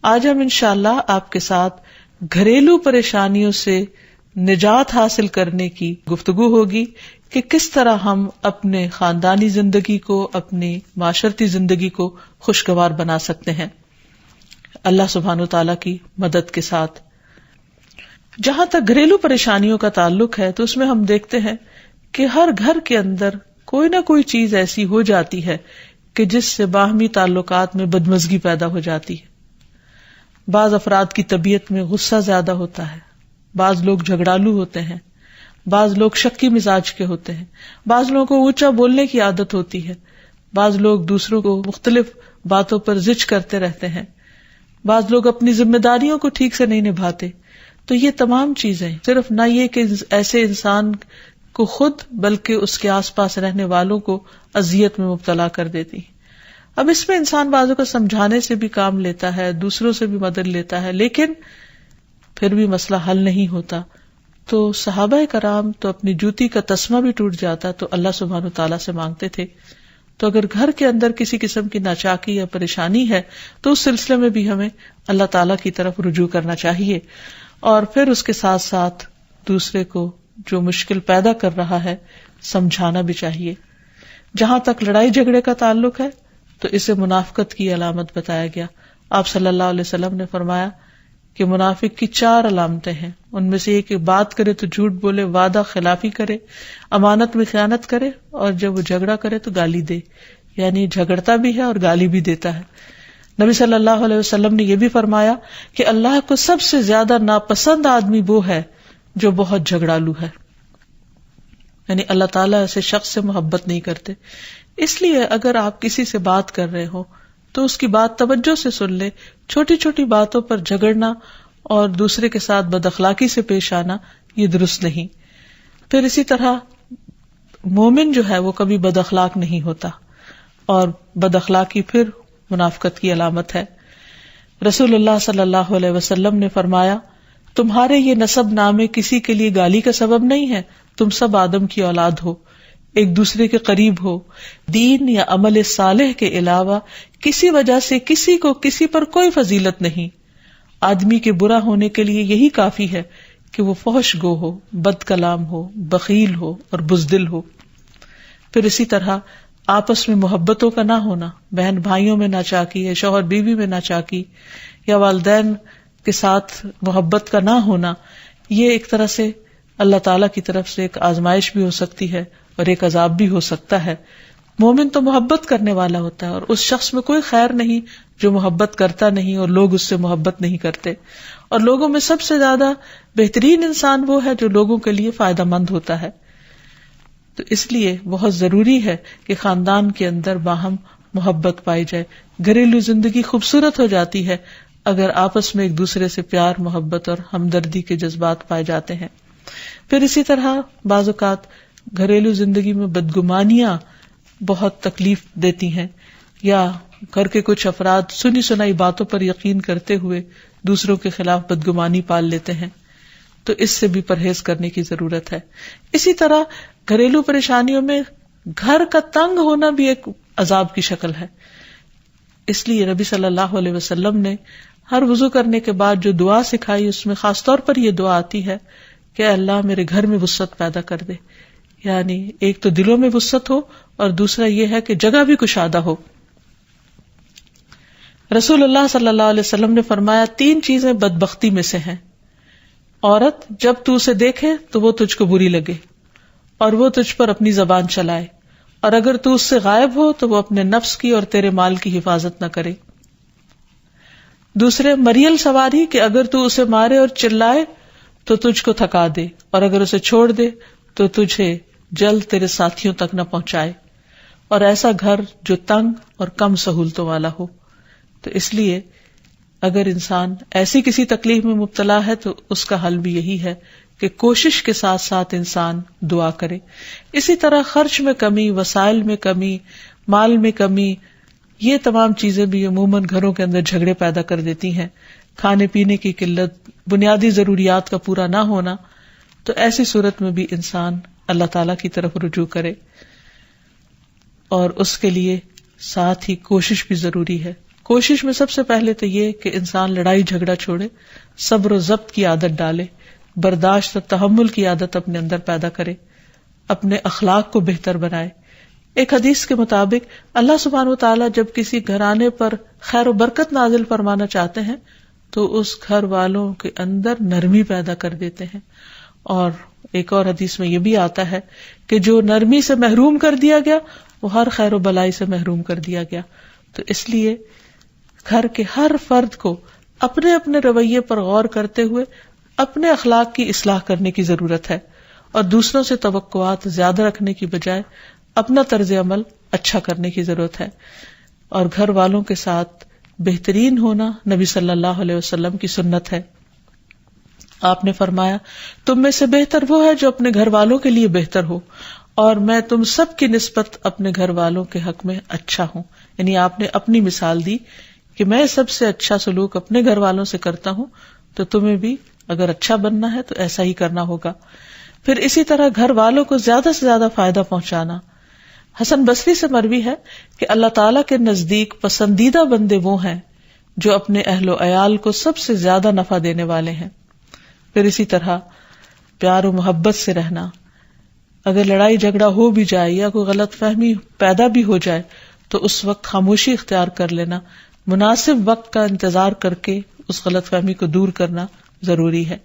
آج ہم انشاءاللہ آپ کے ساتھ گھریلو پریشانیوں سے نجات حاصل کرنے کی گفتگو ہوگی کہ کس طرح ہم اپنے خاندانی زندگی کو، اپنی معاشرتی زندگی کو خوشگوار بنا سکتے ہیں اللہ سبحانہ وتعالیٰ کی مدد کے ساتھ۔ جہاں تک گھریلو پریشانیوں کا تعلق ہے تو اس میں ہم دیکھتے ہیں کہ ہر گھر کے اندر کوئی نہ کوئی چیز ایسی ہو جاتی ہے کہ جس سے باہمی تعلقات میں بدمزگی پیدا ہو جاتی ہے۔ بعض افراد کی طبیعت میں غصہ زیادہ ہوتا ہے، بعض لوگ جھگڑالو ہوتے ہیں، بعض لوگ شکی مزاج کے ہوتے ہیں، بعض لوگوں کو اونچا بولنے کی عادت ہوتی ہے، بعض لوگ دوسروں کو مختلف باتوں پر زج کرتے رہتے ہیں، بعض لوگ اپنی ذمہ داریوں کو ٹھیک سے نہیں نبھاتے۔ تو یہ تمام چیزیں صرف نہ یہ کہ ایسے انسان کو خود بلکہ اس کے آس پاس رہنے والوں کو اذیت میں مبتلا کر دیتی۔ اب اس میں انسان بعضوں کو سمجھانے سے بھی کام لیتا ہے، دوسروں سے بھی مدد لیتا ہے، لیکن پھر بھی مسئلہ حل نہیں ہوتا۔ تو صحابہ کرام تو اپنی جوتی کا تسمہ بھی ٹوٹ جاتا تو اللہ سبحانہ وتعالیٰ سے مانگتے تھے۔ تو اگر گھر کے اندر کسی قسم کی ناچاکی یا پریشانی ہے تو اس سلسلے میں بھی ہمیں اللہ تعالیٰ کی طرف رجوع کرنا چاہیے، اور پھر اس کے ساتھ ساتھ دوسرے کو جو مشکل پیدا کر رہا ہے سمجھانا بھی چاہیے۔ جہاں تک لڑائی جھگڑے کا تعلق ہے تو اسے منافقت کی علامت بتایا گیا۔ آپ صلی اللہ علیہ وسلم نے فرمایا کہ منافق کی 4 علامتیں ہیں، ان میں سے یہ کہ بات کرے تو جھوٹ بولے، وعدہ خلافی کرے، امانت میں خیانت کرے، اور جب وہ جھگڑا کرے تو گالی دے، یعنی جھگڑتا بھی ہے اور گالی بھی دیتا ہے۔ نبی صلی اللہ علیہ وسلم نے یہ بھی فرمایا کہ اللہ کو سب سے زیادہ ناپسند آدمی وہ ہے جو بہت جھگڑالو ہے، یعنی اللہ تعالیٰ ایسے شخص سے محبت نہیں کرتے۔ اس لیے اگر آپ کسی سے بات کر رہے ہو تو اس کی بات توجہ سے سن لے۔ چھوٹی چھوٹی باتوں پر جھگڑنا اور دوسرے کے ساتھ بد اخلاقی سے پیش آنا یہ درست نہیں۔ پھر اسی طرح مومن جو ہے وہ کبھی بد اخلاق نہیں ہوتا، اور بد اخلاقی پھر منافقت کی علامت ہے۔ رسول اللہ صلی اللہ علیہ وسلم نے فرمایا، تمہارے یہ نسب نامے کسی کے لیے گالی کا سبب نہیں ہے، تم سب آدم کی اولاد ہو، ایک دوسرے کے قریب ہو، دین یا عمل صالح کے علاوہ کسی وجہ سے کسی کو کسی پر کوئی فضیلت نہیں۔ آدمی کے برا ہونے کے لیے یہی کافی ہے کہ وہ فحش گو ہو، بد کلام ہو، بخیل ہو اور بزدل ہو۔ پھر اسی طرح آپس میں محبتوں کا نہ ہونا، بہن بھائیوں میں ناچاکی یا شوہر بیوی میں ناچاکی یا والدین کے ساتھ محبت کا نہ ہونا، یہ ایک طرح سے اللہ تعالیٰ کی طرف سے ایک آزمائش بھی ہو سکتی ہے اور ایک عذاب بھی ہو سکتا ہے۔ مومن تو محبت کرنے والا ہوتا ہے، اور اس شخص میں کوئی خیر نہیں جو محبت کرتا نہیں اور لوگ اس سے محبت نہیں کرتے، اور لوگوں میں سب سے زیادہ بہترین انسان وہ ہے جو لوگوں کے لیے فائدہ مند ہوتا ہے۔ تو اس لیے بہت ضروری ہے کہ خاندان کے اندر باہم محبت پائی جائے۔ گھریلو زندگی خوبصورت ہو جاتی ہے اگر آپس میں ایک دوسرے سے پیار، محبت اور ہمدردی کے جذبات پائے جاتے ہیں۔ پھر اسی طرح بعض اوقات گھریلو زندگی میں بدگمانیاں بہت تکلیف دیتی ہیں، یا گھر کے کچھ افراد سنی سنائی باتوں پر یقین کرتے ہوئے دوسروں کے خلاف بدگمانی پال لیتے ہیں، تو اس سے بھی پرہیز کرنے کی ضرورت ہے۔ اسی طرح گھریلو پریشانیوں میں گھر کا تنگ ہونا بھی ایک عذاب کی شکل ہے۔ اس لیے نبی صلی اللہ علیہ وسلم نے ہر وضو کرنے کے بعد جو دعا سکھائی اس میں خاص طور پر یہ دعا آتی ہے کہ اے اللہ میرے گھر میں وسعت پیدا کر دے، یعنی ایک تو دلوں میں وسعت ہو اور دوسرا یہ ہے کہ جگہ بھی کشادہ ہو۔ رسول اللہ صلی اللہ علیہ وسلم نے فرمایا 3 چیزیں بدبختی میں سے ہیں۔ عورت جب تو اسے دیکھے تو وہ تجھ کو بری لگے اور وہ تجھ پر اپنی زبان چلائے، اور اگر تو اس سے غائب ہو تو وہ اپنے نفس کی اور تیرے مال کی حفاظت نہ کرے۔ دوسرے مریل سواری کہ اگر تو اسے مارے اور چلائے تو تجھ کو تھکا دے، اور اگر اسے چھوڑ دے تو تجھے جلد تیرے ساتھیوں تک نہ پہنچائے، اور ایسا گھر جو تنگ اور کم سہولتوں والا ہو۔ تو اس لیے اگر انسان ایسی کسی تکلیف میں مبتلا ہے تو اس کا حل بھی یہی ہے کہ کوشش کے ساتھ ساتھ انسان دعا کرے۔ اسی طرح خرچ میں کمی، وسائل میں کمی، مال میں کمی، یہ تمام چیزیں بھی عموماً گھروں کے اندر جھگڑے پیدا کر دیتی ہیں۔ کھانے پینے کی قلت، بنیادی ضروریات کا پورا نہ ہونا، تو ایسی صورت میں بھی انسان اللہ تعالیٰ کی طرف رجوع کرے، اور اس کے لیے ساتھ ہی کوشش بھی ضروری ہے۔ کوشش میں سب سے پہلے تو یہ کہ انسان لڑائی جھگڑا چھوڑے، صبر و ضبط کی عادت ڈالے، برداشت اور تحمل کی عادت اپنے اندر پیدا کرے، اپنے اخلاق کو بہتر بنائے۔ ایک حدیث کے مطابق اللہ سبحانہ وتعالی جب کسی گھرانے پر خیر و برکت نازل فرمانا چاہتے ہیں تو اس گھر والوں کے اندر نرمی پیدا کر دیتے ہیں۔ اور ایک اور حدیث میں یہ بھی آتا ہے کہ جو نرمی سے محروم کر دیا گیا وہ ہر خیر و بلائی سے محروم کر دیا گیا۔ تو اس لیے گھر کے ہر فرد کو اپنے اپنے رویے پر غور کرتے ہوئے اپنے اخلاق کی اصلاح کرنے کی ضرورت ہے، اور دوسروں سے توقعات زیادہ رکھنے کی بجائے اپنا طرز عمل اچھا کرنے کی ضرورت ہے۔ اور گھر والوں کے ساتھ بہترین ہونا نبی صلی اللہ علیہ وسلم کی سنت ہے۔ آپ نے فرمایا تم میں سے بہتر وہ ہے جو اپنے گھر والوں کے لیے بہتر ہو، اور میں تم سب کی نسبت اپنے گھر والوں کے حق میں اچھا ہوں۔ یعنی آپ نے اپنی مثال دی کہ میں سب سے اچھا سلوک اپنے گھر والوں سے کرتا ہوں، تو تمہیں بھی اگر اچھا بننا ہے تو ایسا ہی کرنا ہوگا۔ پھر اسی طرح گھر والوں کو زیادہ سے زیادہ فائدہ پہنچانا۔ حسن بصری سے مروی ہے کہ اللہ تعالیٰ کے نزدیک پسندیدہ بندے وہ ہیں جو اپنے اہل و عیال کو سب سے زیادہ نفع دینے والے ہیں۔ پھر اسی طرح پیار و محبت سے رہنا۔ اگر لڑائی جھگڑا ہو بھی جائے یا کوئی غلط فہمی پیدا بھی ہو جائے تو اس وقت خاموشی اختیار کر لینا، مناسب وقت کا انتظار کر کے اس غلط فہمی کو دور کرنا ضروری ہے۔